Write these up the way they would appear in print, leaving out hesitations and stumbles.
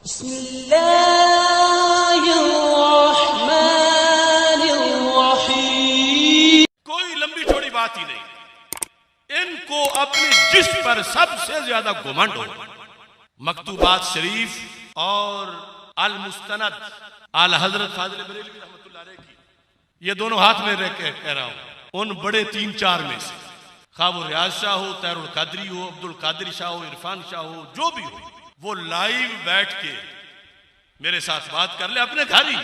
बिस्मिल्लाहिर्रहमानिर्रहीम। कोई लंबी चौड़ी बात ही नहीं। इनको अपने जिस्म पर सबसे ज्यादा घुमंड हो। मकतूबात शरीफ और अल मुस्तनद आला हजरत फाजिल बरेलवी रहमतुल्लाह अलैह की, ये दोनों हाथ में रह के कह रहा हूं, उन बड़े 3-4 में से, खा वो रियाज शाह हो, तैरुल कादरी हो, अब्दुल कादिर शाह हो, इरफान शाह हो, जो भी हो, वो लाइव बैठ के मेरे साथ बात कर ले अपने घर ही।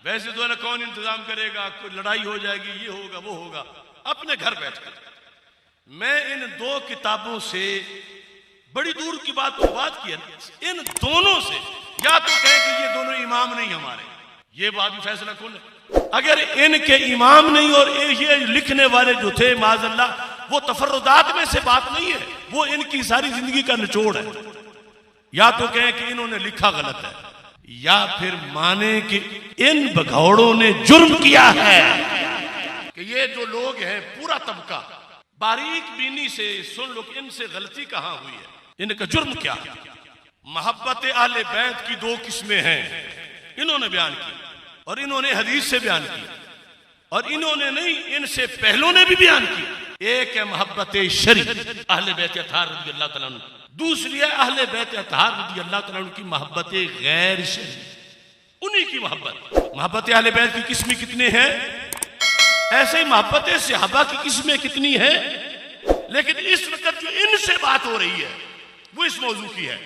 वैसे तो ना कौन इंतजाम करेगा, कोई लड़ाई हो जाएगी, ये होगा वो होगा, अपने घर बैठ कर। मैं इन 2 किताबों से बड़ी दूर की बात की, इन दोनों से या तो कहे कि ये दोनों इमाम नहीं हमारे, ये बात भी फैसला कौन है। अगर इनके इमाम नहीं और ये लिखने वाले जो थे माज़अल्लाह, वो तफर्रुदात में से बात नहीं है, वो इनकी सारी जिंदगी का निचोड़ है। या तो कहें कि इन्होंने लिखा गलत है, या फिर माने कि इन भगौड़ों ने जुर्म किया है। कि ये जो लोग हैं, पूरा तबका बारीक बीनी से सुन लो कि इनसे गलती कहां हुई है, इनका जुर्म क्या है। मोहब्बत अहले बैत की 2 किस्में हैं, इन्होंने बयान की और इन्होंने हदीस से बयान की, और इन्होंने नहीं, इनसे पहलों ने भी बयान की। एक है मोहब्बत शरी अहले बैत अतहार रज़ी अल्लाह तआला अन्हु, दूसरी है अहले बैत अतहार रज़ी अल्लाह तआला अन्हु की मोहब्बत गैर शरी, उन्हीं की मोहब्बत। मोहब्बत अहले बैत की किस्में कितने हैं, ऐसे ही मोहब्बत सहाबा की किस्में कितनी है। लेकिन इस वक्त जो इनसे बात हो रही है वो इस मौजू की है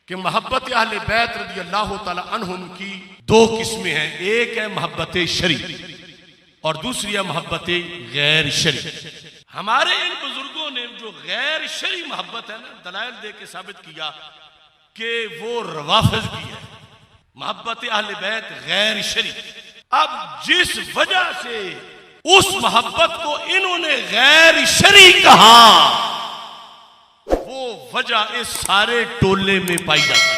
कि मोहब्बत अहले बैत रज़ी अल्लाह तआला अन्हुम की 2 किस्में हैं, एक है मोहब्बत शरी और दूसरी है मोहब्बत गैर शरी। हमारे इन बुजुर्गों ने जो गैर शरी मोहब्बत है ना, दलाइल दे के साबित किया कि वो रवाफिज की है, मोहब्बत अहले बैत गैर शरी। अब जिस वजह से उस मोहब्बत को इन्होंने गैर शरी कहा, वो वजह इस सारे टोले में पाई जाती है,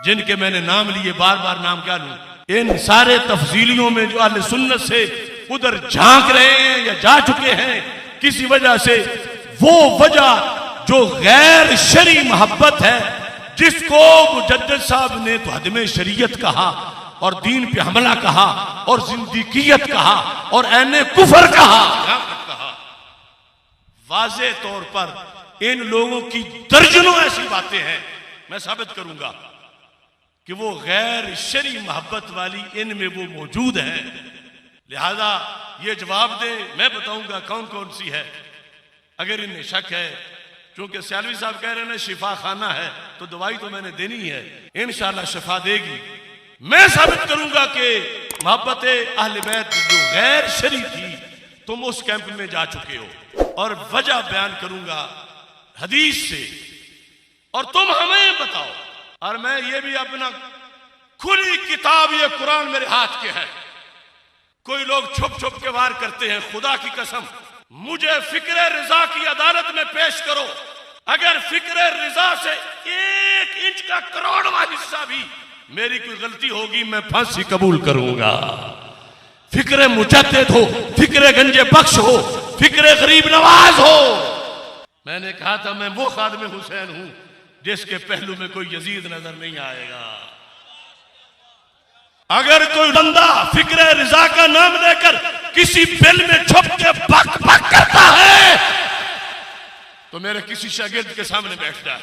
जिनके मैंने नाम लिए, बार बार नाम क्या लूं। इन सारे तफसीलियों में जो अहले सुन्नत से उधर झांक रहे हैं या जा चुके हैं किसी वजह से, वो वजह जो गैर शरी मोहब्बत है, जिसको मुजद्दिद साहब ने तो हदमे शरीयत कहा और दीन पे हमला कहा और जिंदगियत कहा और ऐने कुफर कहा। वाज़े तौर पर इन लोगों की दर्जनों ऐसी बातें हैं, मैं साबित करूंगा कि वो गैर शरी मोहब्बत वाली इनमें वो मौजूद है। लिहाजा ये जवाब दे, मैं बताऊंगा कौन कौन सी है। अगर इन्हें शक है, क्योंकि सियालवी साहब कह रहे हैं शिफा खाना है, तो दवाई तो मैंने देनी है, इंशाअल्लाह शिफा देगी। मैं साबित करूंगा कि मोहब्बत अहले बैत जो गैर शरी थी, तुम उस कैंप में जा चुके हो, और वजह बयान करूंगा हदीस से, और तुम हमें बताओ। और मैं ये भी अपना खुली किताब, ये कुरान मेरे हाथ के है। कोई लोग छुप छुप के वार करते हैं, खुदा की कसम मुझे फिक्र रिजा की अदालत में पेश करो, अगर फिक्र रिजा से 1 इंच का करोड़वां हिस्सा भी मेरी कोई गलती होगी, मैं फांसी कबूल करूंगा। फिक्र मुजद्दिद हो, फिक्र गंजे बख्श हो, फिक्र गरीब नवाज हो। मैंने कहा था मैं वो खादिम हुसैन हूं जिसके पहलू में कोई यजीद नजर नहीं आएगा। अगर कोई बंदा फिक्र रिजा का नाम लेकर किसी बिल में छुप के बक बक करता है, तो मेरे किसी शागिर्द के सामने बैठ जाए।